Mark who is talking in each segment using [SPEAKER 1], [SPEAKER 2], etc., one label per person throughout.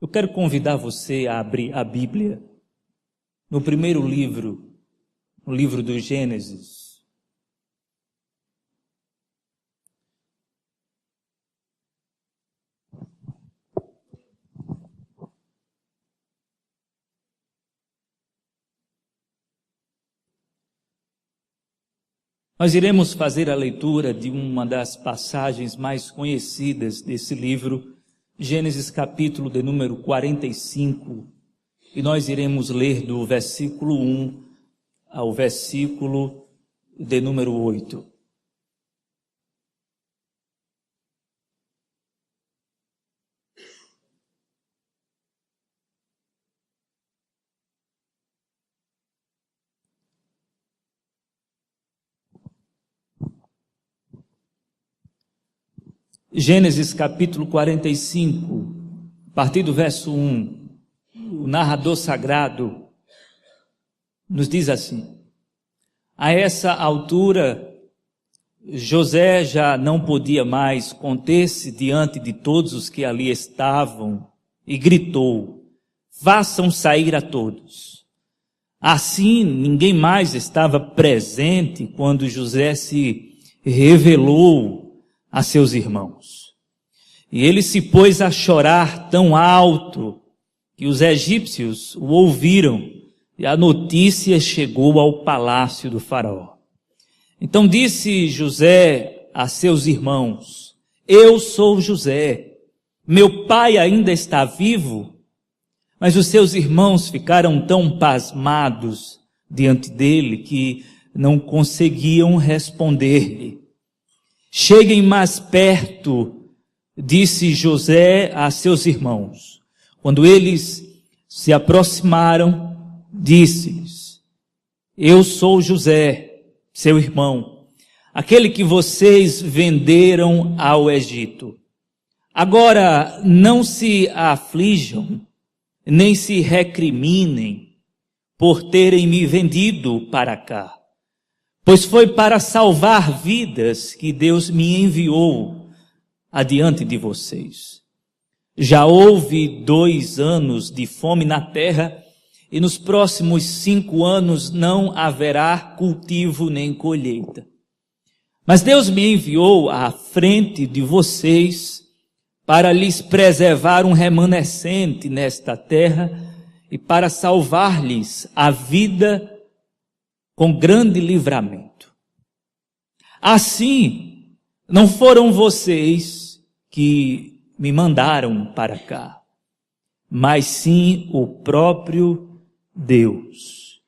[SPEAKER 1] Eu quero convidar você a abrir a Bíblia no primeiro livro, no livro do Gênesis. Nós iremos fazer a leitura de uma das passagens mais conhecidas desse livro, Gênesis capítulo de número 45, e nós iremos ler do versículo 1 ao versículo de número 8. Gênesis capítulo 45, a partir do verso 1, o narrador sagrado nos diz assim: a essa altura, José já não podia mais conter-se diante de todos os que ali estavam e gritou: façam sair a todos. Assim, ninguém mais estava presente quando José se revelou a seus irmãos. E ele se pôs a chorar tão alto que os egípcios o ouviram, e a notícia chegou ao palácio do faraó. Então disse José a seus irmãos: eu sou José, meu pai ainda está vivo? Mas os seus irmãos ficaram tão pasmados diante dele que não conseguiam responder-lhe. Cheguem mais perto, disse José a seus irmãos. Quando eles se aproximaram, disse-lhes: eu sou José, seu irmão, aquele que vocês venderam ao Egito. Agora não se aflijam, nem se recriminem por terem me vendido para cá. Pois foi para salvar vidas que Deus me enviou adiante de vocês. Já houve 2 anos de fome na terra, e nos próximos 5 anos não haverá cultivo nem colheita. Mas Deus me enviou à frente de vocês para lhes preservar um remanescente nesta terra e para salvar-lhes a vida com grande livramento. Assim, não foram vocês que me mandaram para cá, mas sim o próprio Deus.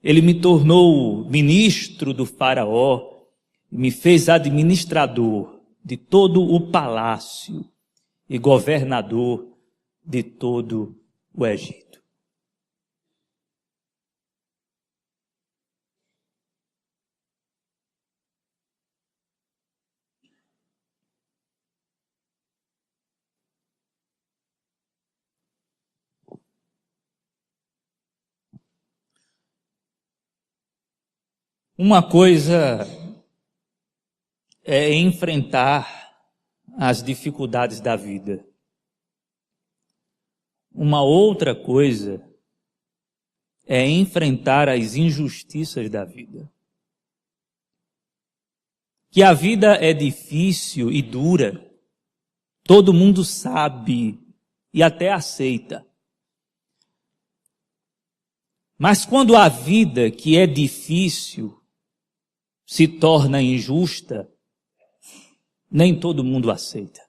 [SPEAKER 1] Ele me tornou ministro do faraó e me fez administrador de todo o palácio e governador de todo o Egito. Uma coisa é enfrentar as dificuldades da vida. Uma outra coisa é enfrentar as injustiças da vida. Que a vida é difícil e dura, todo mundo sabe e até aceita. Mas quando a vida que é difícil se torna injusta, nem todo mundo aceita.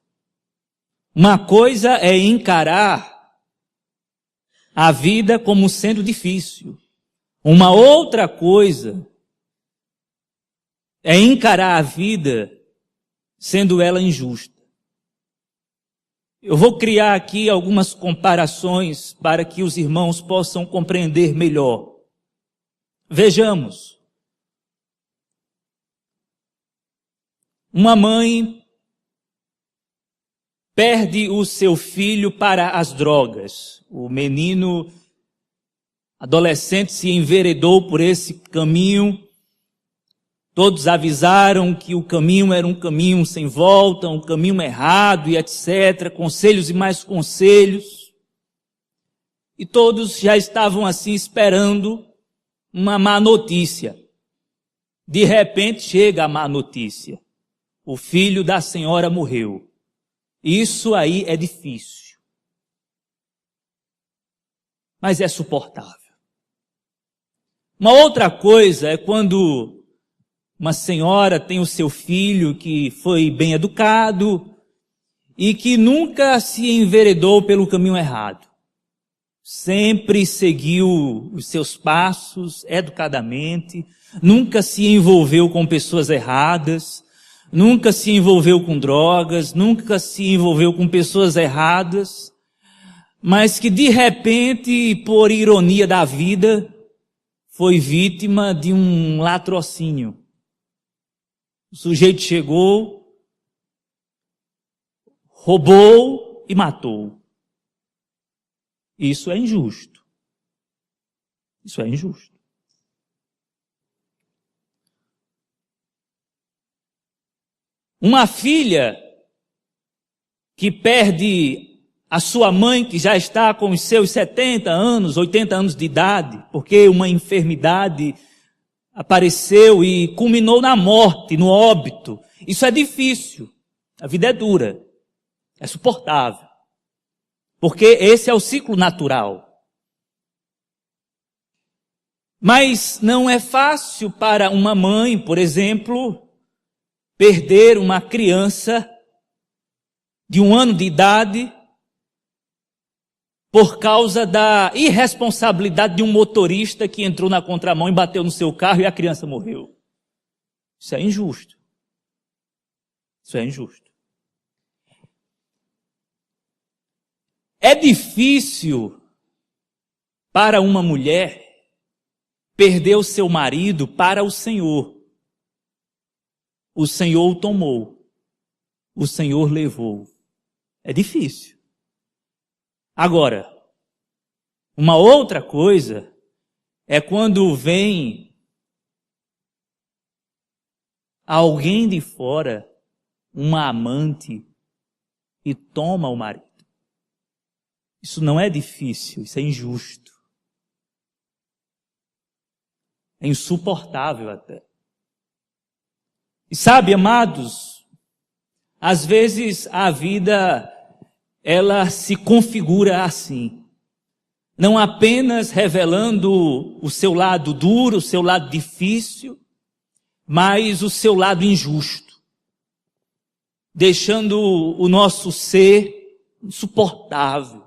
[SPEAKER 1] Uma coisa é encarar a vida como sendo difícil. Uma outra coisa é encarar a vida sendo ela injusta. Eu vou criar aqui algumas comparações para que os irmãos possam compreender melhor. Vejamos. Uma mãe perde o seu filho para as drogas. O menino adolescente se enveredou por esse caminho. Todos avisaram que o caminho era um caminho sem volta, um caminho errado e etc. Conselhos e mais conselhos. e todos já estavam assim esperando uma má notícia. De repente chega a má notícia. O filho da senhora morreu. Isso aí é difícil. Mas é suportável. Uma outra coisa é quando uma senhora tem o seu filho que foi bem educado e que nunca se enveredou pelo caminho errado. Sempre seguiu os seus passos educadamente, nunca se envolveu com pessoas erradas, nunca se envolveu com drogas, nunca se envolveu com pessoas erradas, mas que de repente, por ironia da vida, foi vítima de um latrocínio. O sujeito chegou, roubou e matou. Isso é injusto. Isso é injusto. Uma filha que perde a sua mãe, que já está com os seus 70 anos, 80 anos de idade, porque uma enfermidade apareceu e culminou na morte, no óbito. Isso é difícil. A vida é dura. É suportável. Porque esse é o ciclo natural. Mas não é fácil para uma mãe, por exemplo, perder uma criança de 1 ano de idade por causa da irresponsabilidade de um motorista que entrou na contramão e bateu no seu carro e a criança morreu. Isso é injusto. Isso é injusto. É difícil para uma mulher perder o seu marido para o Senhor. O Senhor o tomou. O Senhor levou. É difícil. Agora, uma outra coisa é quando vem alguém de fora, uma amante, e toma o marido. Isso não é difícil, isso é injusto. É insuportável até. E sabe, amados, às vezes a vida, ela se configura assim. Não apenas revelando o seu lado duro, o seu lado difícil, mas o seu lado injusto. Deixando o nosso ser insuportável.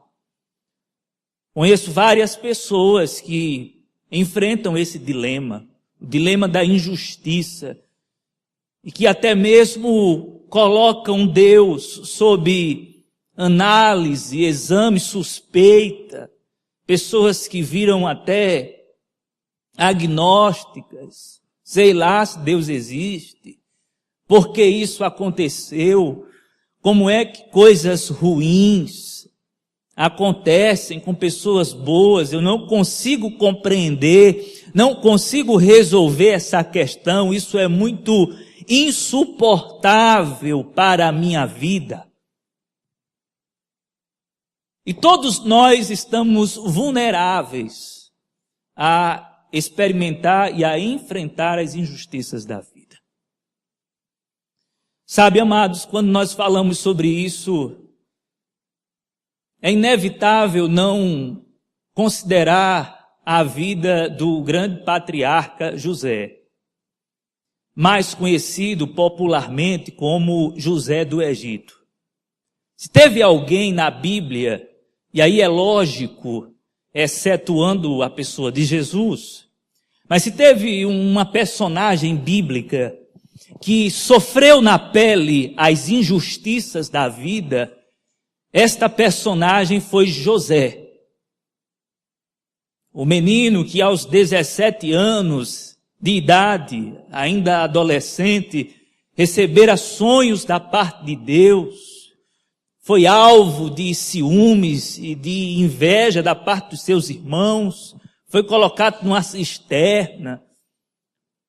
[SPEAKER 1] Conheço várias pessoas que enfrentam esse dilema, o dilema da injustiça, e que até mesmo colocam Deus sob análise, exame, suspeita, pessoas que viram até agnósticas, sei lá se Deus existe, por que isso aconteceu, como é que coisas ruins acontecem com pessoas boas, eu não consigo compreender, não consigo resolver essa questão, isso é muito insuportável para a minha vida. E todos nós estamos vulneráveis a experimentar e a enfrentar as injustiças da vida. Sabe, amados, quando nós falamos sobre isso, é inevitável não considerar a vida do grande patriarca José, mais conhecido popularmente como José do Egito. Se teve alguém na Bíblia, e aí é lógico, excetuando a pessoa de Jesus, mas se teve uma personagem bíblica que sofreu na pele as injustiças da vida, esta personagem foi José. O menino que aos 17 anos de idade, ainda adolescente, recebera sonhos da parte de Deus, foi alvo de ciúmes e de inveja da parte dos seus irmãos, foi colocado numa cisterna,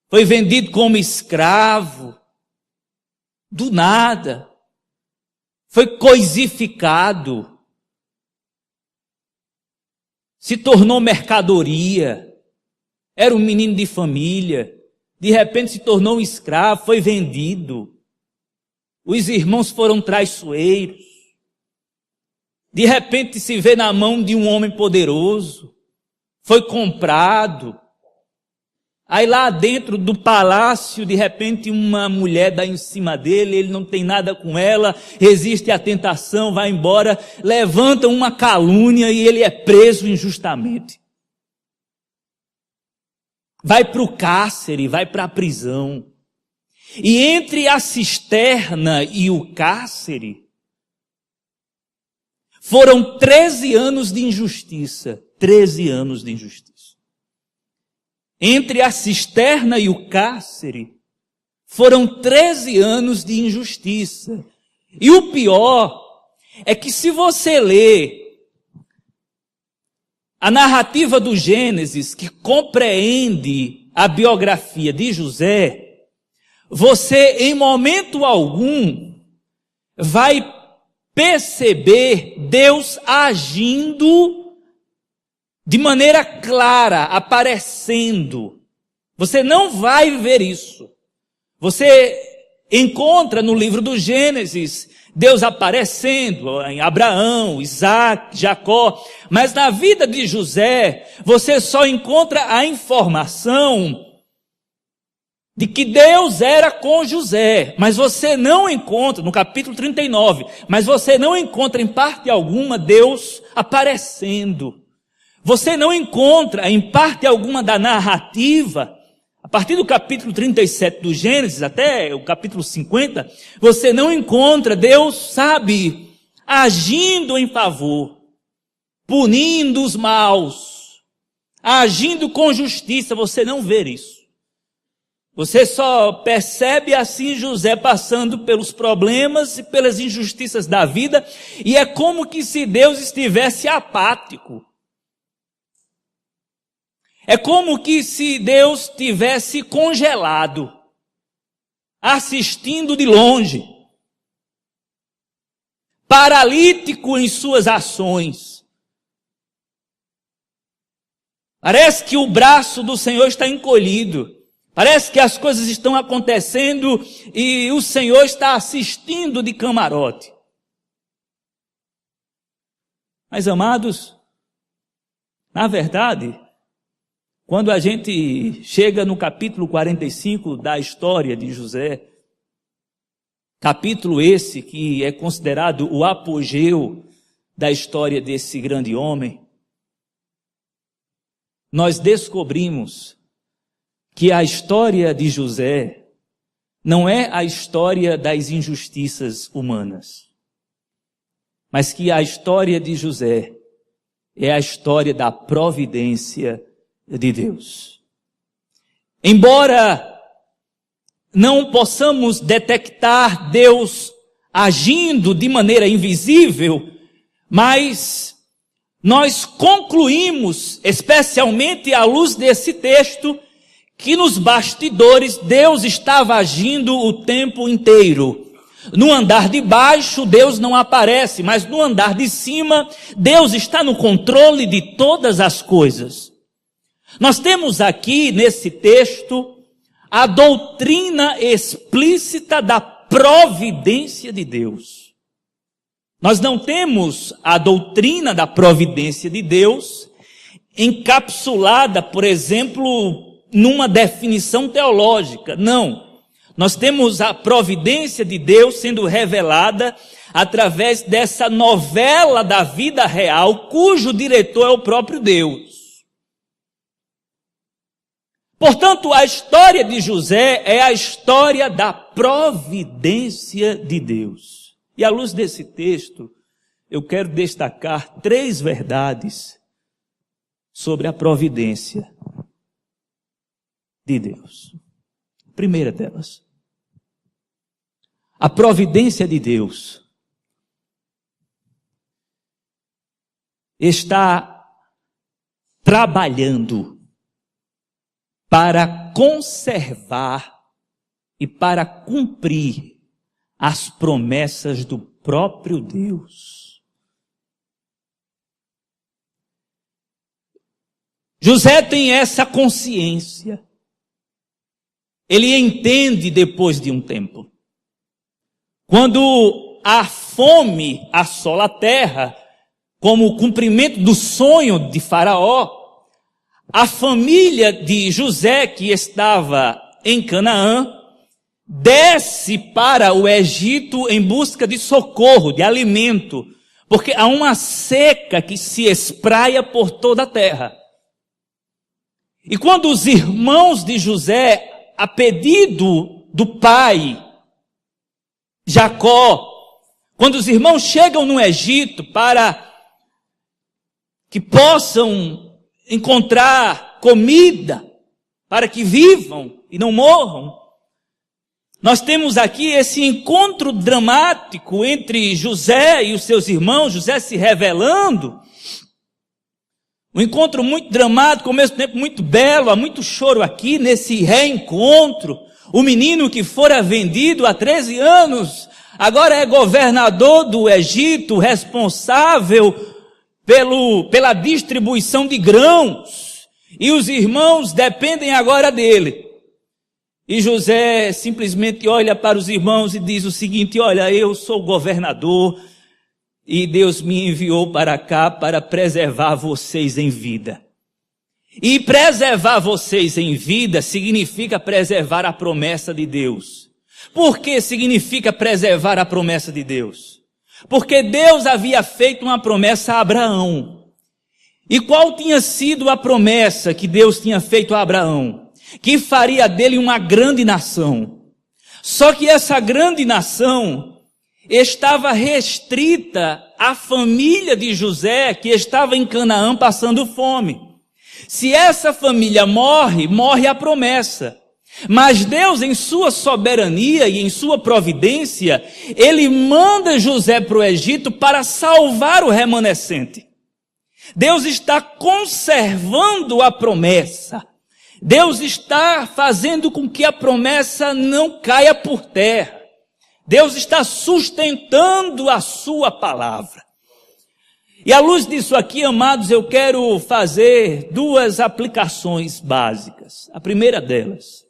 [SPEAKER 1] foi vendido como escravo, do nada, foi coisificado. se tornou mercadoria, era um menino de família, de repente se tornou um escravo, foi vendido. Os irmãos foram traiçoeiros. De repente se vê na mão de um homem poderoso, foi comprado. Aí lá dentro do palácio, de repente uma mulher dá em cima dele, ele não tem nada com ela, resiste à tentação, vai embora, levanta uma calúnia e ele é preso injustamente. Vai para o cárcere, vai para a prisão. E entre a cisterna e o cárcere, foram 13 anos de injustiça. 13 anos de injustiça. Entre a cisterna e o cárcere, foram 13 anos de injustiça. E o pior é que se você ler a narrativa do Gênesis, que compreende a biografia de José, você em momento algum vai perceber Deus agindo de maneira clara, aparecendo. Você não vai ver isso. Você encontra no livro do Gênesis Deus aparecendo em Abraão, Isaac, Jacó, mas na vida de José você só encontra a informação de que Deus era com José, mas você não encontra, no capítulo 39, mas você não encontra em parte alguma Deus aparecendo. Você não encontra em parte alguma da narrativa, a partir do capítulo 37 do Gênesis até o capítulo 50, você não encontra Deus, agindo em favor, punindo os maus, agindo com justiça. Você não vê isso. Você só percebe assim José passando pelos problemas e pelas injustiças da vida, e é como que se Deus estivesse apático. É como que se Deus tivesse congelado, assistindo de longe, paralítico em suas ações. Parece que o braço do Senhor está encolhido. Parece que as coisas estão acontecendo e o Senhor está assistindo de camarote. Mas, amados, na verdade, quando a gente chega no capítulo 45 da história de José, capítulo esse que é considerado o apogeu da história desse grande homem, nós descobrimos que a história de José não é a história das injustiças humanas, mas que a história de José é a história da providência de Deus. Embora não possamos detectar Deus agindo de maneira invisível, mas nós concluímos, especialmente à luz desse texto, que nos bastidores Deus estava agindo o tempo inteiro. No andar de baixo Deus não aparece, mas no andar de cima Deus está no controle de todas as coisas. Nós temos aqui nesse texto a doutrina explícita da providência de Deus. Nós não temos a doutrina da providência de Deus encapsulada, por exemplo, numa definição teológica. Não. Nós temos a providência de Deus sendo revelada através dessa novela da vida real, cujo diretor é o próprio Deus. Portanto, a história de José é a história da providência de Deus. E à luz desse texto, eu quero destacar 3 verdades sobre a providência de Deus. Primeira delas, a providência de Deus está trabalhando para conservar e para cumprir as promessas do próprio Deus. José tem essa consciência. Ele entende depois de um tempo. Quando a fome assola a terra, como cumprimento do sonho de Faraó, a família de José, que estava em Canaã, desce para o Egito em busca de socorro, de alimento, porque há uma seca que se espraia por toda a terra. E quando os irmãos de José, a pedido do pai, Jacó, quando os irmãos chegam no Egito para que possam encontrar comida, para que vivam e não morram, nós temos aqui esse encontro dramático entre José e os seus irmãos, José se revelando. Um encontro muito dramático, ao mesmo tempo muito belo, há muito choro aqui nesse reencontro. O menino que fora vendido há 13 anos, agora é governador do Egito, responsável pela distribuição de grãos. E os irmãos dependem agora dele. E José simplesmente olha para os irmãos e diz o seguinte: olha, eu sou governador e Deus me enviou para cá para preservar vocês em vida. E preservar vocês em vida significa preservar a promessa de Deus. Por que significa preservar a promessa de Deus? Porque Deus havia feito uma promessa a Abraão. E qual tinha sido a promessa que Deus tinha feito a Abraão? Que faria dele uma grande nação. Só que essa grande nação estava restrita à família de José, que estava em Canaã passando fome. Se essa família morre, morre a promessa. Mas Deus, em sua soberania e em sua providência, Ele manda José para o Egito para salvar o remanescente. Deus está conservando a promessa. Deus está fazendo com que a promessa não caia por terra. Deus está sustentando a sua palavra. E à luz disso aqui, amados, eu quero fazer duas aplicações básicas. A primeira delas: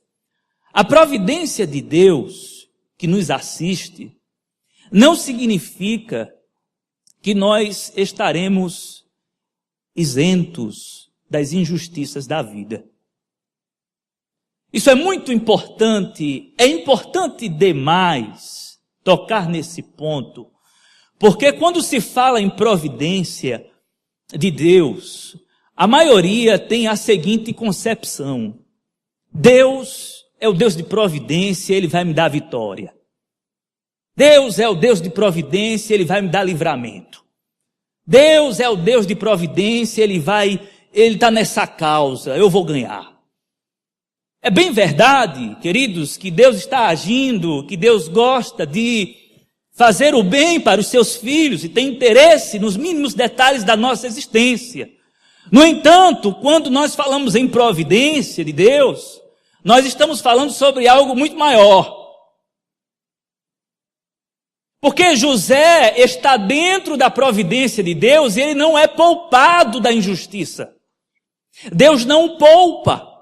[SPEAKER 1] a providência de Deus que nos assiste não significa que nós estaremos isentos das injustiças da vida. Isso é muito importante, é importante demais tocar nesse ponto, porque quando se fala em providência de Deus, a maioria tem a seguinte concepção: Deus é o Deus de providência, Ele vai me dar vitória. Deus é o Deus de providência, Ele vai me dar livramento. Deus é o Deus de providência, Ele está nessa causa, eu vou ganhar. É bem verdade, queridos, que Deus está agindo, que Deus gosta de fazer o bem para os seus filhos e tem interesse nos mínimos detalhes da nossa existência. No entanto, quando nós falamos em providência de Deus, nós estamos falando sobre algo muito maior. Porque José está dentro da providência de Deus e ele não é poupado da injustiça. Deus não o poupa.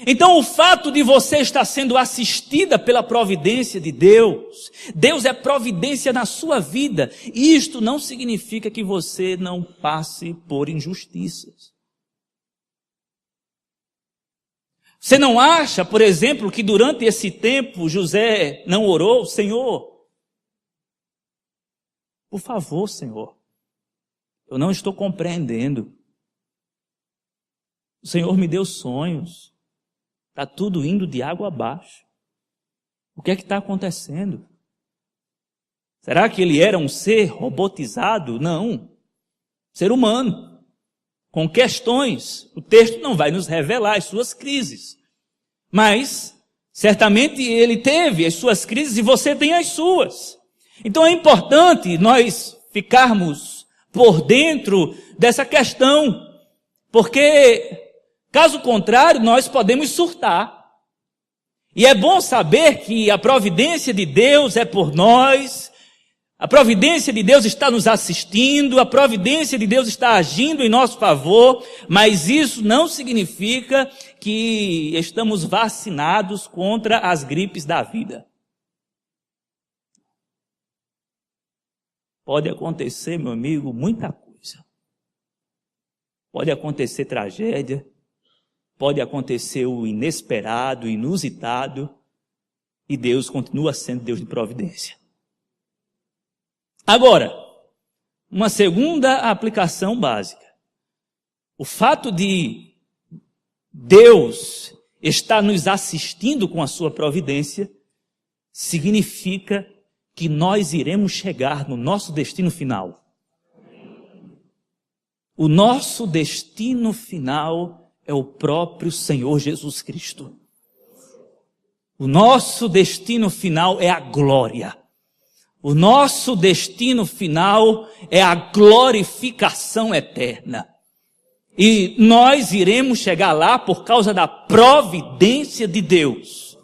[SPEAKER 1] Então o fato de você estar sendo assistida pela providência de Deus, Deus é providência na sua vida, isto não significa que você não passe por injustiças. Você não acha, por exemplo, que durante esse tempo José não orou? Senhor, por favor, Senhor, eu não estou compreendendo. O Senhor me deu sonhos. Está tudo indo de água abaixo. O que é que está acontecendo? Será que ele era um ser robotizado? Não. Ser humano. Com questões. O texto não vai nos revelar as suas crises. Mas, certamente ele teve as suas crises e você tem as suas. Então é importante nós ficarmos por dentro dessa questão. Porque caso contrário, nós podemos surtar. E é bom saber que a providência de Deus é por nós, A providência de Deus está nos assistindo, a providência de Deus está agindo em nosso favor, mas isso não significa que estamos vacinados contra as gripes da vida. Pode acontecer, meu amigo, muita coisa. Pode acontecer tragédia, pode acontecer o inesperado, o inusitado, e Deus continua sendo Deus de providência. Agora, uma segunda aplicação básica. O fato de Deus estar nos assistindo com a sua providência significa que nós iremos chegar no nosso destino final. O nosso destino final é o próprio Senhor Jesus Cristo. O nosso destino final é a glória. O nosso destino final é a glorificação eterna. E nós iremos chegar lá por causa da providência de Deus.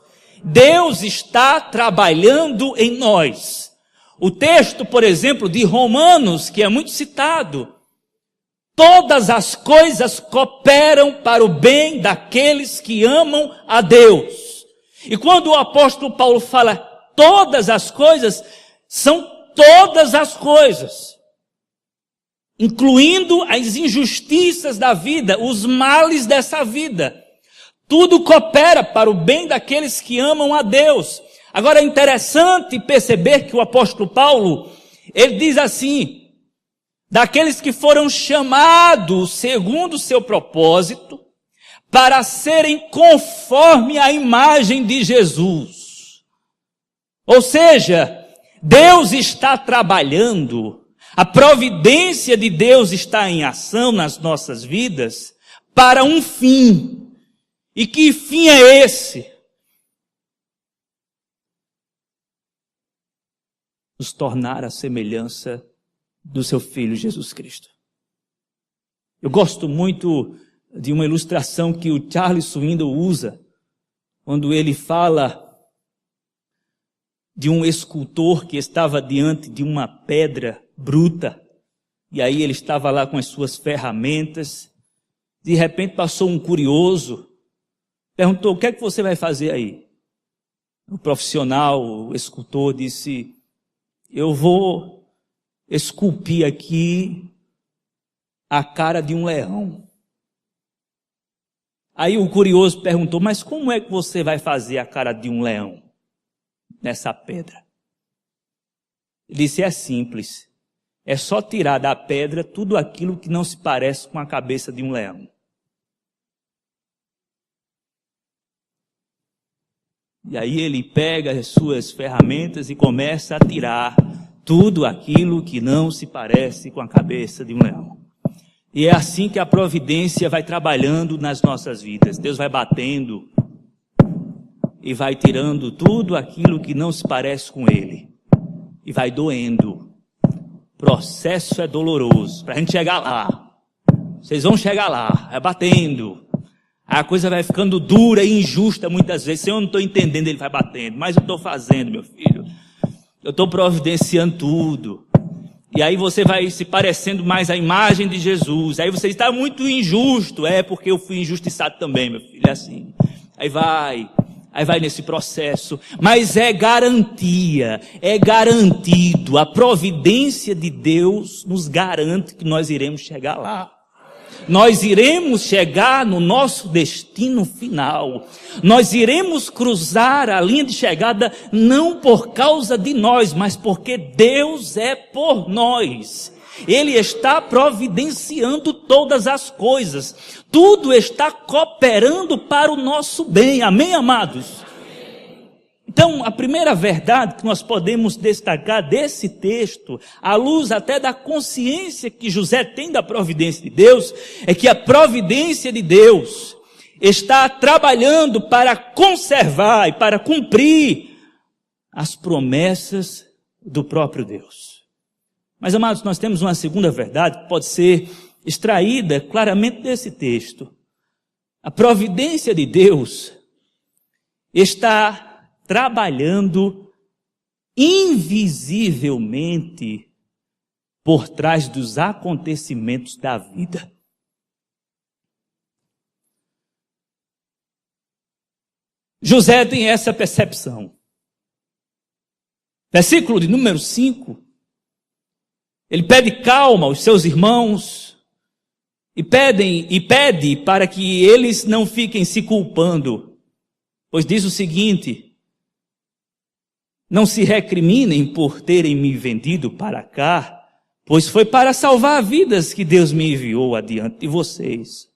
[SPEAKER 1] Deus está trabalhando em nós. O texto, por exemplo, de Romanos, que é muito citado. Todas as coisas cooperam para o bem daqueles que amam a Deus. E quando o apóstolo Paulo fala todas as coisas, são todas as coisas, incluindo as injustiças da vida, os males dessa vida. Tudo coopera para o bem daqueles que amam a Deus. Agora é interessante perceber que o apóstolo Paulo, ele diz assim, daqueles que foram chamados segundo o seu propósito, para serem conforme a imagem de Jesus. Ou seja, Deus está trabalhando, a providência de Deus está em ação nas nossas vidas para um fim. E que fim é esse? Nos tornar a semelhança do seu Filho Jesus Cristo. Eu gosto muito de uma ilustração que o Charles Swindoll usa, quando ele fala de um escultor que estava diante de uma pedra bruta, e aí ele estava lá com as suas ferramentas, de repente passou um curioso, perguntou, o que é que você vai fazer aí? O profissional, o escultor, disse, eu vou esculpir aqui a cara de um leão. Aí o curioso perguntou, mas como é que você vai fazer a cara de um leão nessa pedra? Ele disse, é simples. É só tirar da pedra tudo aquilo que não se parece com a cabeça de um leão. E aí ele pega as suas ferramentas e começa a tirar tudo aquilo que não se parece com a cabeça de um leão. E é assim que a providência vai trabalhando nas nossas vidas. Deus vai batendo e vai tirando tudo aquilo que não se parece com Ele. E vai doendo. O processo é doloroso. Para a gente chegar lá. Vocês vão chegar lá. É batendo. A coisa vai ficando dura e injusta muitas vezes. Eu não estou entendendo, Ele vai batendo. Mas eu estou fazendo, meu filho. Eu estou providenciando tudo. E aí você vai se parecendo mais à imagem de Jesus. Aí você está muito injusto. É porque eu fui injustiçado também, meu filho. É assim. Aí vai nesse processo. Mas é garantia, é garantido. A providência de Deus nos garante que nós iremos chegar lá. Nós iremos chegar no nosso destino final. Nós iremos cruzar a linha de chegada não por causa de nós, mas porque Deus é por nós. Ele está providenciando todas as coisas. Tudo está cooperando para o nosso bem. Amém, amados? Então, a primeira verdade que nós podemos destacar desse texto, à luz até da consciência que José tem da providência de Deus, é que a providência de Deus está trabalhando para conservar e para cumprir as promessas do próprio Deus. Mas, amados, nós temos uma segunda verdade que pode ser extraída claramente desse texto. A providência de Deus está trabalhando invisivelmente por trás dos acontecimentos da vida. José tem essa percepção. Versículo de número 5. Ele pede calma aos seus irmãos e pede para que eles não fiquem se culpando, pois diz o seguinte: não se recriminem por terem me vendido para cá, pois foi para salvar vidas que Deus me enviou adiante de vocês.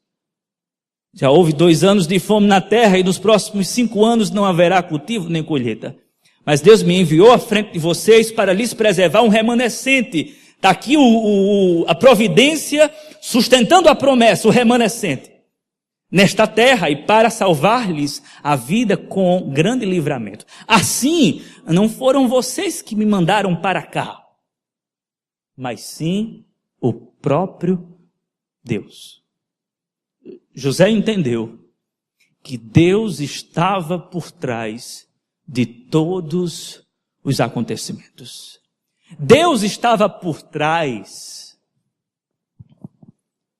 [SPEAKER 1] Já houve 2 anos de fome na terra e nos próximos 5 anos não haverá cultivo nem colheita. Mas Deus me enviou à frente de vocês para lhes preservar um remanescente. Está aqui a providência sustentando a promessa, o remanescente, nesta terra, e para salvar-lhes a vida com grande livramento. Assim, não foram vocês que me mandaram para cá, mas sim o próprio Deus. José entendeu que Deus estava por trás de todos os acontecimentos. Deus estava por trás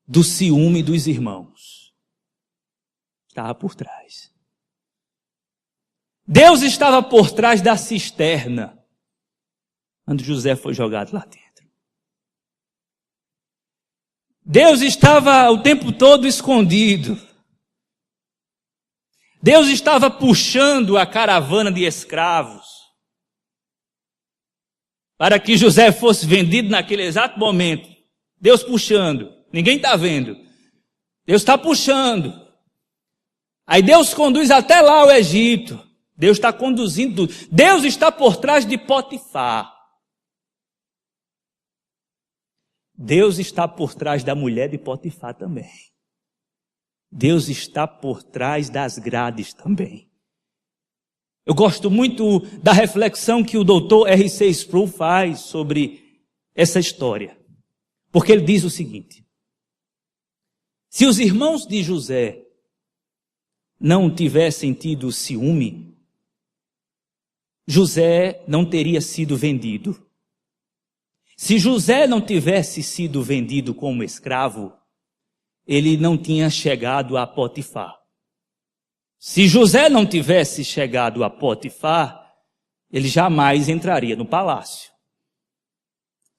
[SPEAKER 1] do ciúme dos irmãos. Estava por trás. Deus estava por trás da cisterna, quando José foi jogado lá dentro. Deus estava o tempo todo escondido. Deus estava puxando a caravana de escravos para que José fosse vendido naquele exato momento. Deus puxando. Ninguém está vendo. Deus está puxando. Aí Deus conduz até lá o Egito. Deus está conduzindo tudo. Deus está por trás de Potifar. Deus está por trás da mulher de Potifar também. Deus está por trás das grades também. Eu gosto muito da reflexão que o doutor R.C. Sproul faz sobre essa história. Porque ele diz o seguinte: se os irmãos de José não tivessem tido ciúme, José não teria sido vendido. Se José não tivesse sido vendido como escravo, ele não tinha chegado a Potifar. Se José não tivesse chegado a Potifar, ele jamais entraria no palácio.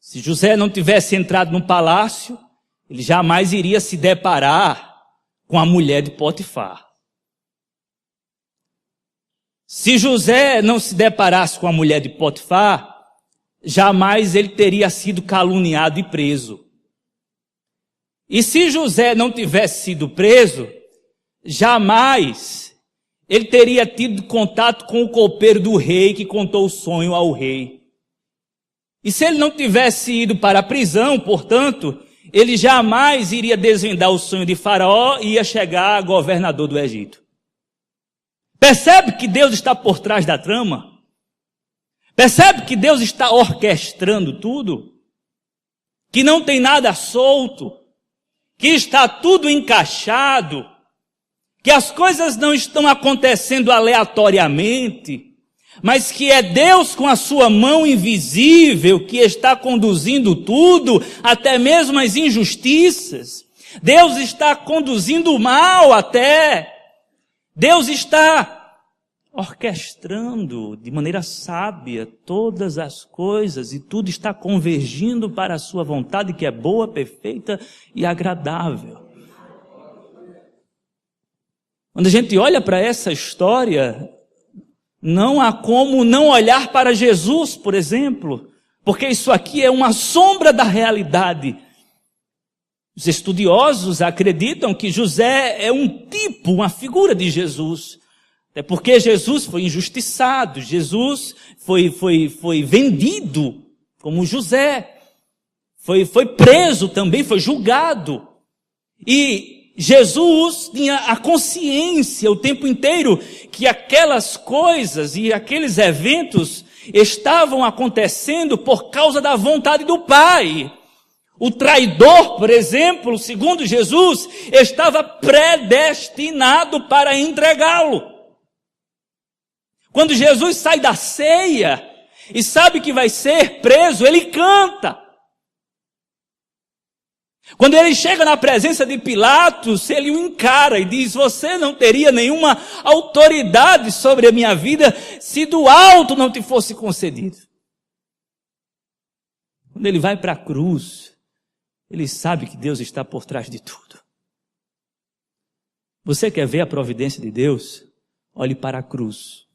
[SPEAKER 1] Se José não tivesse entrado no palácio, ele jamais iria se deparar com a mulher de Potifar. Se José não se deparasse com a mulher de Potifar, jamais ele teria sido caluniado e preso. E se José não tivesse sido preso, jamais ele teria tido contato com o copeiro do rei que contou o sonho ao rei. E se ele não tivesse ido para a prisão, portanto, ele jamais iria desvendar o sonho de Faraó e ia chegar a governador do Egito. Percebe que Deus está por trás da trama? Percebe que Deus está orquestrando tudo? Que não tem nada solto? Que está tudo encaixado? Que as coisas não estão acontecendo aleatoriamente, mas que é Deus com a sua mão invisível que está conduzindo tudo, até mesmo as injustiças. Deus está conduzindo o mal até. Deus está orquestrando de maneira sábia todas as coisas e tudo está convergindo para a sua vontade, que é boa, perfeita e agradável. Quando a gente olha para essa história, não há como não olhar para Jesus, por exemplo, porque isso aqui é uma sombra da realidade. Os estudiosos acreditam que José é um tipo, uma figura de Jesus. É porque Jesus foi injustiçado, Jesus foi vendido como José, foi preso também, foi julgado. E Jesus tinha a consciência o tempo inteiro que aquelas coisas e aqueles eventos estavam acontecendo por causa da vontade do Pai. O traidor, por exemplo, segundo Jesus, estava predestinado para entregá-lo. Quando Jesus sai da ceia, e sabe que vai ser preso, ele canta. Quando ele chega na presença de Pilatos, ele o encara e diz: você não teria nenhuma autoridade sobre a minha vida se do alto não te fosse concedido. Quando ele vai para a cruz, ele sabe que Deus está por trás de tudo. Você quer ver a providência de Deus? Olhe para a cruz.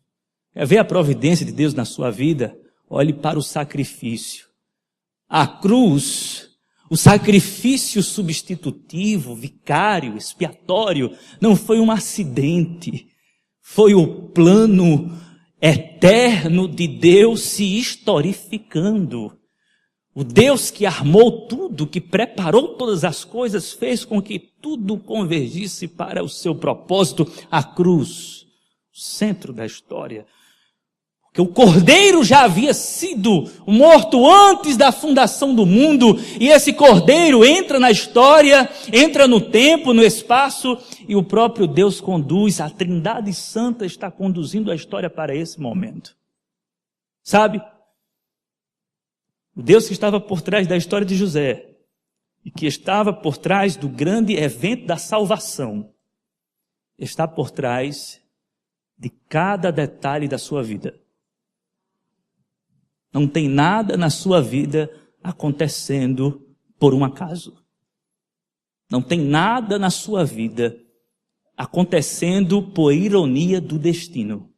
[SPEAKER 1] Quer ver a providência de Deus na sua vida? Olhe para o sacrifício. A cruz, o sacrifício substitutivo, vicário, expiatório, não foi um acidente. Foi o plano eterno de Deus se historificando. O Deus que armou tudo, que preparou todas as coisas, fez com que tudo convergisse para o seu propósito, a cruz, o centro da história. Porque o Cordeiro já havia sido morto antes da fundação do mundo, e esse Cordeiro entra na história, entra no tempo, no espaço, e o próprio Deus conduz, a Trindade Santa está conduzindo a história para esse momento. Sabe? O Deus que estava por trás da história de José e que estava por trás do grande evento da salvação, está por trás de cada detalhe da sua vida. Não tem nada na sua vida acontecendo por um acaso. Não tem nada na sua vida acontecendo por ironia do destino.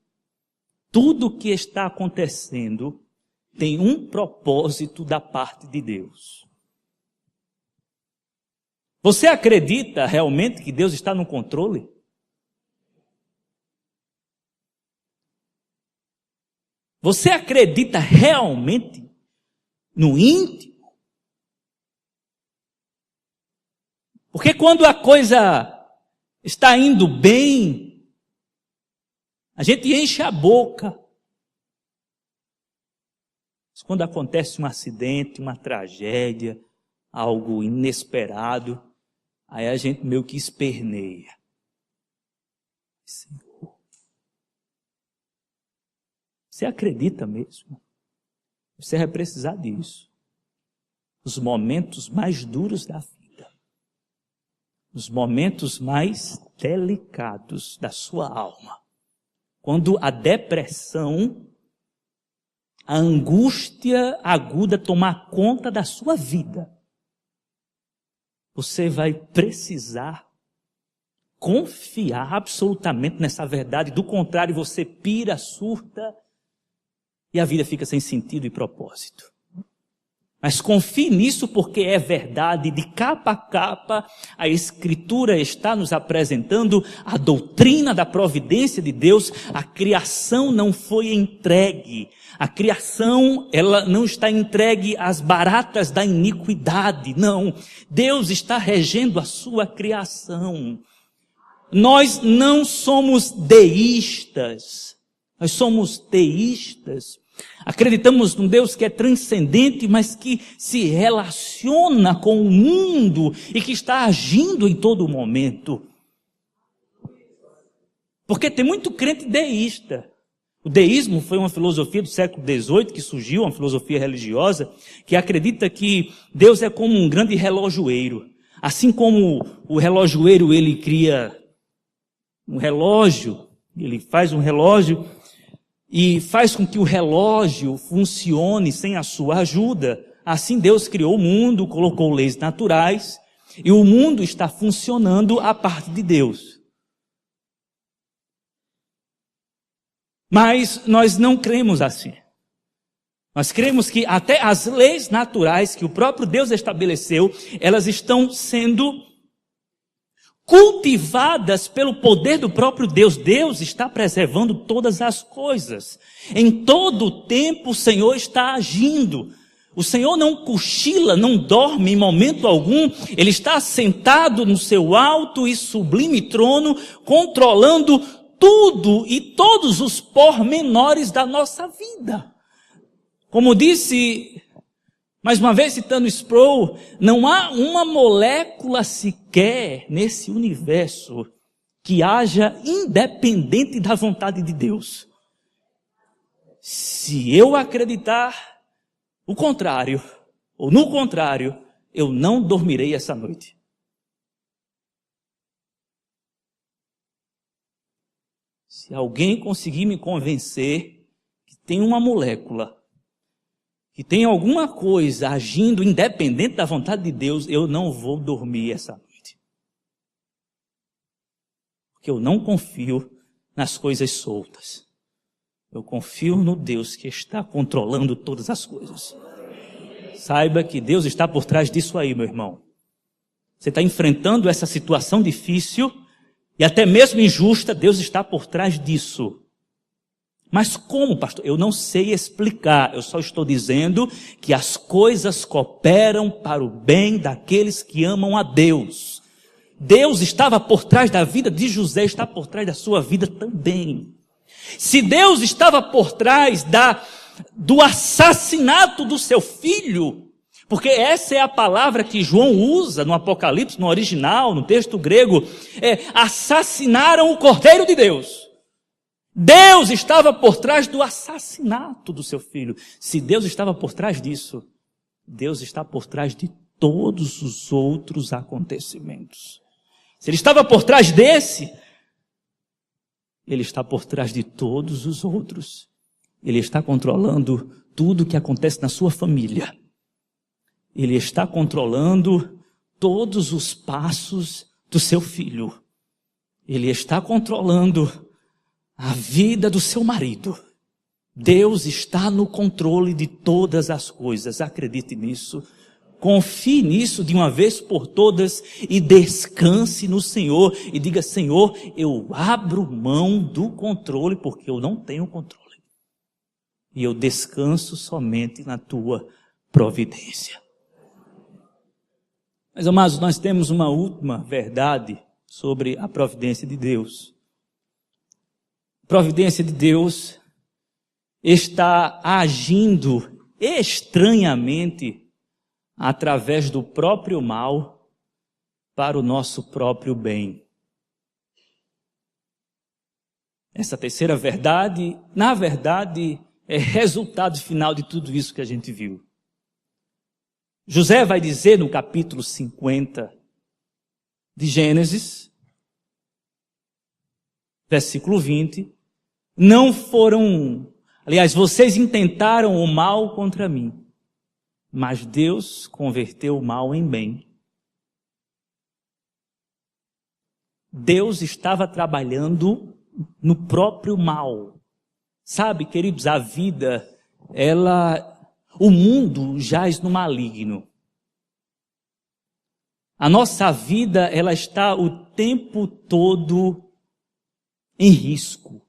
[SPEAKER 1] Tudo o que está acontecendo tem um propósito da parte de Deus. Você acredita realmente que Deus está no controle? Você acredita realmente no íntimo? Porque quando a coisa está indo bem, a gente enche a boca. Quando acontece um acidente, uma tragédia, algo inesperado, aí a gente meio que esperneia. Senhor, você acredita mesmo? Você vai precisar disso. Os momentos mais duros da vida, os momentos mais delicados da sua alma, quando a depressão, a angústia aguda tomar conta da sua vida, você vai precisar confiar absolutamente nessa verdade. Do contrário, você pira, surta e a vida fica sem sentido e propósito. Mas confie nisso, porque é verdade. De capa a capa, a Escritura está nos apresentando a doutrina da providência de Deus. A criação não foi entregue. A criação, ela não está entregue às baratas da iniquidade. Não. Deus está regendo a sua criação. Nós não somos deístas. Nós somos teístas. Acreditamos num Deus que é transcendente, mas que se relaciona com o mundo e que está agindo em todo momento. Porque tem muito crente deísta. O deísmo foi uma filosofia do século XVIII que surgiu, uma filosofia religiosa, que acredita que Deus é como um grande relojoeiro. Assim como o relojoeiro, ele cria um relógio, ele faz um relógio e faz com que o relógio funcione sem a sua ajuda. Assim Deus criou o mundo, colocou leis naturais, e o mundo está funcionando a parte de Deus. Mas nós não cremos assim. Nós cremos que até as leis naturais que o próprio Deus estabeleceu, elas estão sendo cultivadas pelo poder do próprio Deus. Deus está preservando todas as coisas. Em todo o tempo o Senhor está agindo. O Senhor não cochila, não dorme em momento algum. Ele está sentado no seu alto e sublime trono, controlando tudo e todos os pormenores da nossa vida. Como disse, mais uma vez citando Sproul, não há uma molécula sequer nesse universo que haja independente da vontade de Deus. se eu acreditar o contrário, ou no contrário, eu não dormirei essa noite. Se alguém conseguir me convencer que tem uma molécula, que tem alguma coisa agindo independente da vontade de Deus, eu não vou dormir essa noite. Porque eu não confio nas coisas soltas. Eu confio no Deus que está controlando todas as coisas. Saiba que Deus está por trás disso aí, meu irmão. Você está enfrentando essa situação difícil e até mesmo injusta, Deus está por trás disso. Mas como, pastor? Eu não sei explicar, eu só estou dizendo que as coisas cooperam para o bem daqueles que amam a Deus. Deus estava por trás da vida de José, está por trás da sua vida também. Se Deus estava por trás do assassinato do seu filho, porque essa é a palavra que João usa no Apocalipse, no original, no texto grego, assassinaram o Cordeiro de Deus. Deus estava por trás do assassinato do seu filho. Se Deus estava por trás disso, Deus está por trás de todos os outros acontecimentos. Se Ele estava por trás desse, Ele está por trás de todos os outros. Ele está controlando tudo o que acontece na sua família. Ele está controlando todos os passos do seu filho. Ele está controlando a vida do seu marido. Deus está no controle de todas as coisas. Acredite nisso. Confie nisso de uma vez por todas e descanse no Senhor. E diga, Senhor, eu abro mão do controle porque eu não tenho controle. E eu descanso somente na tua providência. Mas, amados, nós temos uma última verdade sobre a providência de Deus. A providência de Deus está agindo estranhamente através do próprio mal para o nosso próprio bem. Essa terceira verdade, na verdade, é resultado final de tudo isso que a gente viu. José vai dizer no capítulo 50 de Gênesis, versículo 20, vocês intentaram o mal contra mim, mas Deus converteu o mal em bem. Deus estava trabalhando no próprio mal. Sabe, queridos, a vida, o mundo jaz no maligno. A nossa vida, ela está o tempo todo em risco.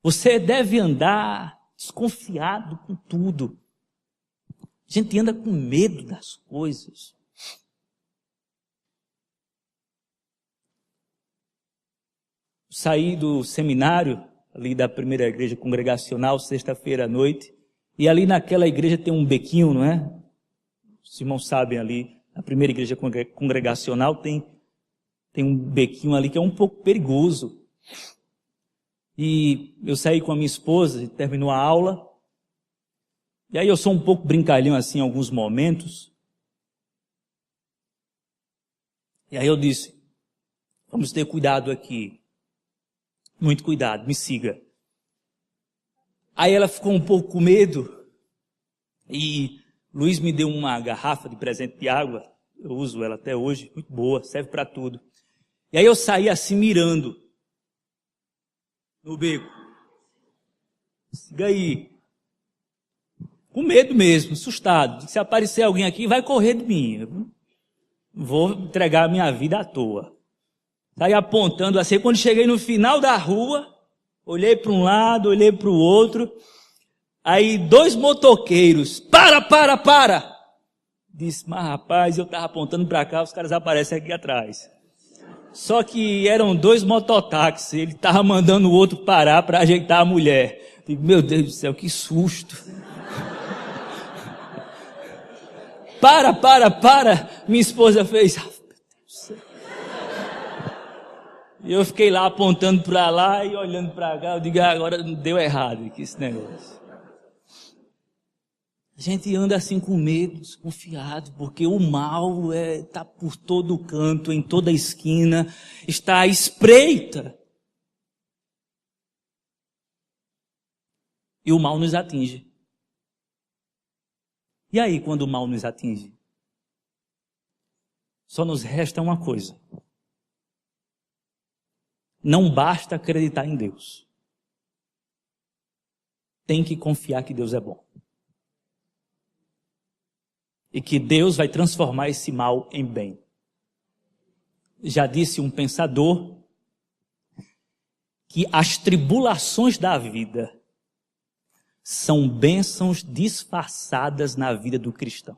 [SPEAKER 1] Você deve andar desconfiado com tudo. A gente anda com medo das coisas. Saí do seminário, ali da primeira igreja congregacional, sexta-feira à noite, e ali naquela igreja tem um bequinho, não é? Os irmãos sabem ali, na primeira igreja congregacional tem um bequinho ali que é um pouco perigoso. E eu saí com a minha esposa, terminou a aula, e aí eu sou um pouco brincalhão assim em alguns momentos. E aí eu disse, vamos ter cuidado aqui. Muito cuidado, me siga. Aí ela ficou um pouco com medo e Luiz me deu uma garrafa de presente de água, eu uso ela até hoje, muito boa, serve para tudo. E aí eu saí assim mirando no beco. Siga aí. Com medo mesmo, assustado. Se aparecer alguém aqui, vai correr de mim. Eu vou entregar a minha vida à toa. Saí apontando assim, quando cheguei no final da rua, olhei para um lado, olhei para o outro, aí 2 motoqueiros, para! Disse, mas rapaz, eu estava apontando para cá, os caras aparecem aqui atrás. Só que eram 2 mototáxis, ele estava mandando o outro parar para ajeitar a mulher. Digo, meu Deus do céu, que susto. Para, minha esposa fez... E eu fiquei lá apontando para lá e olhando para cá. Eu digo, agora deu errado aqui esse negócio. A gente anda assim com medo, desconfiado, porque o mal está por todo canto, em toda esquina, está à espreita. E o mal nos atinge. E aí, quando o mal nos atinge? Só nos resta uma coisa. Não basta acreditar em Deus. Tem que confiar que Deus é bom. E que Deus vai transformar esse mal em bem. Já disse um pensador que as tribulações da vida são bênçãos disfarçadas na vida do cristão.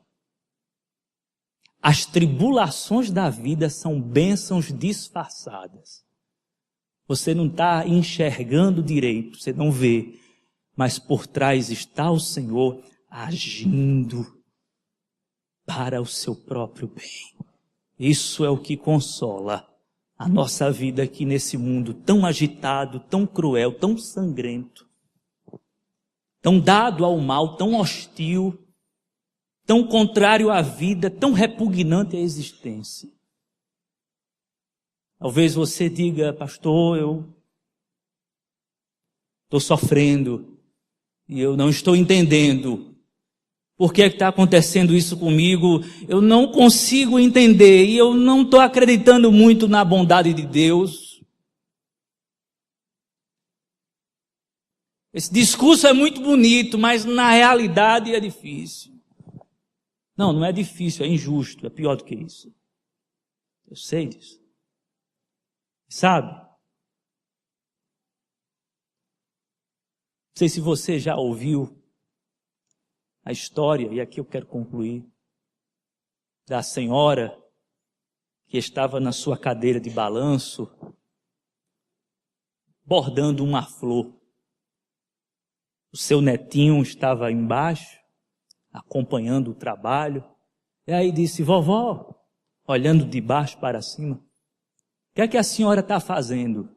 [SPEAKER 1] As tribulações da vida são bênçãos disfarçadas. Você não está enxergando direito, você não vê, mas por trás está o Senhor agindo para o seu próprio bem. Isso é o que consola a nossa vida aqui nesse mundo tão agitado, tão cruel, tão sangrento, tão dado ao mal, tão hostil, tão contrário à vida, tão repugnante à existência. Talvez você diga, pastor, eu estou sofrendo e eu não estou entendendo. Por que está acontecendo isso comigo? Eu não consigo entender e eu não estou acreditando muito na bondade de Deus. Esse discurso é muito bonito, mas na realidade é difícil. Não, não é difícil, é injusto, é pior do que isso. Eu sei disso. Sabe? Não sei se você já ouviu a história, e aqui eu quero concluir, da senhora que estava na sua cadeira de balanço, bordando uma flor. O seu netinho estava embaixo, acompanhando o trabalho, e aí disse, vovó, olhando de baixo para cima, o que é que a senhora está fazendo?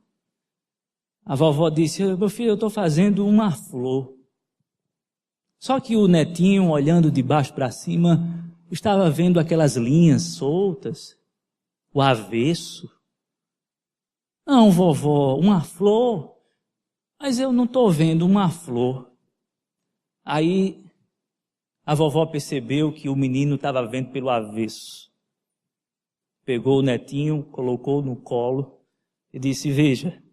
[SPEAKER 1] A vovó disse, meu filho, eu estou fazendo uma flor. Só que o netinho, olhando de baixo para cima, estava vendo aquelas linhas soltas, o avesso. Não, vovó, uma flor? Mas eu não estou vendo uma flor. Aí a vovó percebeu que o menino estava vendo pelo avesso. Pegou o netinho, colocou no colo e disse, veja,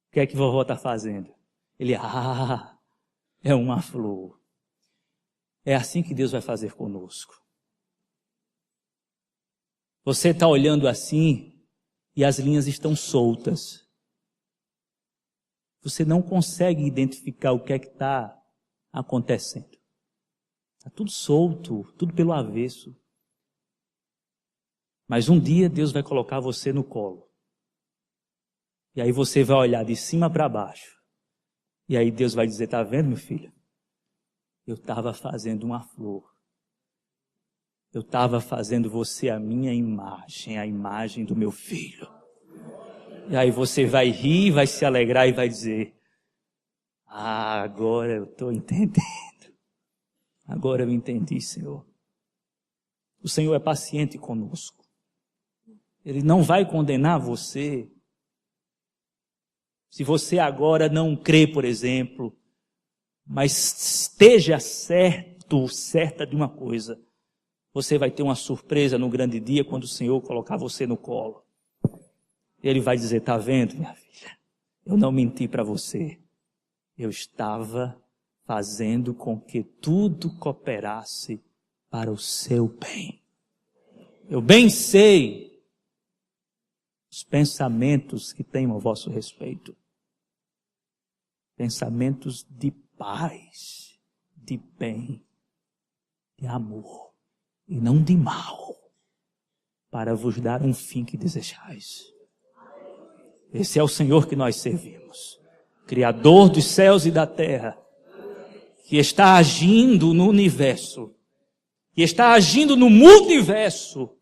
[SPEAKER 1] o que é que vovó está fazendo? Ele, é uma flor. É assim que Deus vai fazer conosco. Você está olhando assim e as linhas estão soltas. Você não consegue identificar o que é que está acontecendo. Está tudo solto, tudo pelo avesso. Mas um dia Deus vai colocar você no colo. E aí você vai olhar de cima para baixo. E aí Deus vai dizer, está vendo, meu filho? Eu estava fazendo uma flor. Eu estava fazendo você a minha imagem, a imagem do meu filho. E aí você vai rir, vai se alegrar e vai dizer, agora eu estou entendendo. Agora eu entendi, Senhor. O Senhor é paciente conosco. Ele não vai condenar você. Se você agora não crê, por exemplo, mas esteja certa de uma coisa, você vai ter uma surpresa no grande dia quando o Senhor colocar você no colo. Ele vai dizer, está vendo, minha filha? Eu não menti para você. Eu estava fazendo com que tudo cooperasse para o seu bem. Eu bem sei os pensamentos que tenho a vosso respeito. Pensamentos de paz, de bem, de amor, e não de mal, para vos dar um fim que desejais. Esse é o Senhor que nós servimos, Criador dos céus e da terra, que está agindo no universo, que está agindo no multiverso,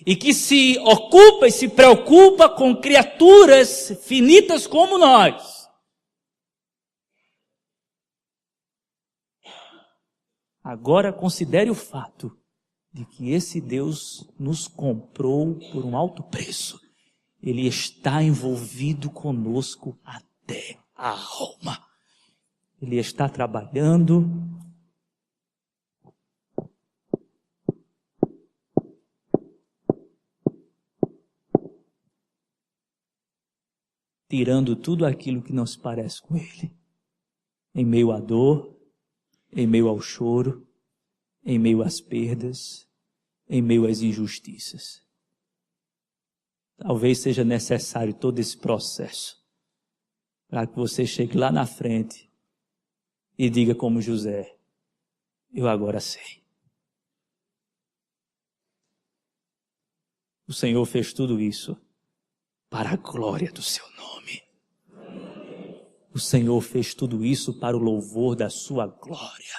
[SPEAKER 1] e que se ocupa e se preocupa com criaturas finitas como nós. Agora considere o fato de que esse Deus nos comprou por um alto preço. Ele está envolvido conosco até a alma. Ele está trabalhando tirando tudo aquilo que não se parece com Ele. Em meio à dor, em meio ao choro, em meio às perdas, em meio às injustiças. Talvez seja necessário todo esse processo para que você chegue lá na frente e diga como José: eu agora sei. O Senhor fez tudo isso para a glória do seu nome. O Senhor fez tudo isso para o louvor da sua glória.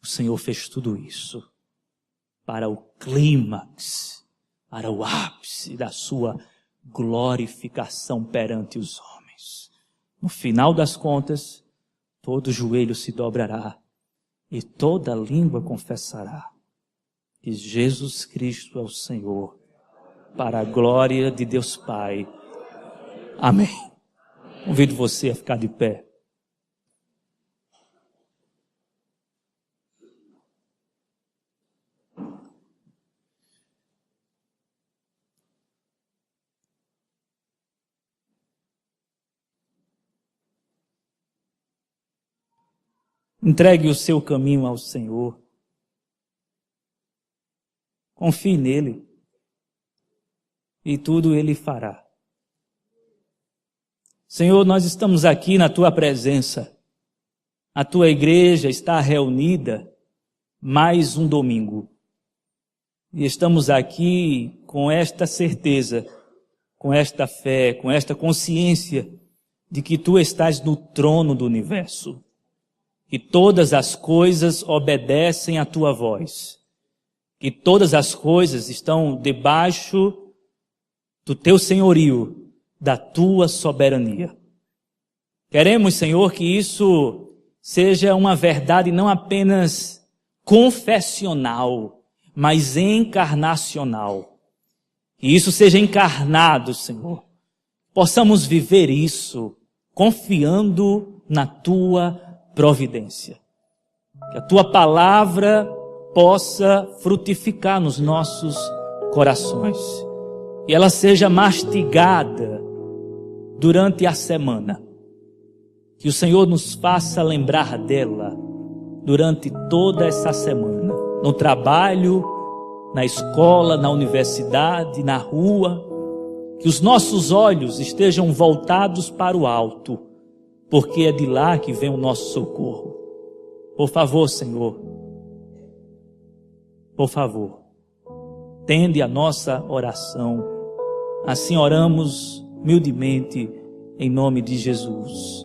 [SPEAKER 1] O Senhor fez tudo isso para o clímax, para o ápice da sua glorificação perante os homens. No final das contas, todo joelho se dobrará e toda língua confessará que Jesus Cristo é o Senhor, para a glória de Deus Pai. Amém. Convido você a ficar de pé. Entregue o seu caminho ao Senhor. Confie nele. E tudo Ele fará. Senhor, nós estamos aqui na Tua presença. A Tua igreja está reunida mais um domingo. E estamos aqui com esta certeza, com esta fé, com esta consciência de que Tu estás no trono do universo. Que todas as coisas obedecem à Tua voz. Que todas as coisas estão debaixo do Teu senhorio, da Tua soberania. Queremos, Senhor, que isso seja uma verdade não apenas confessional, mas encarnacional. Que isso seja encarnado, Senhor. Possamos viver isso confiando na Tua providência. Que a Tua palavra possa frutificar nos nossos corações. E ela seja mastigada durante a semana. Que o Senhor nos faça lembrar dela durante toda essa semana. No trabalho, na escola, na universidade, na rua. Que os nossos olhos estejam voltados para o alto, porque é de lá que vem o nosso socorro. Por favor, Senhor. Por favor. Atende a nossa oração. Assim oramos humildemente em nome de Jesus.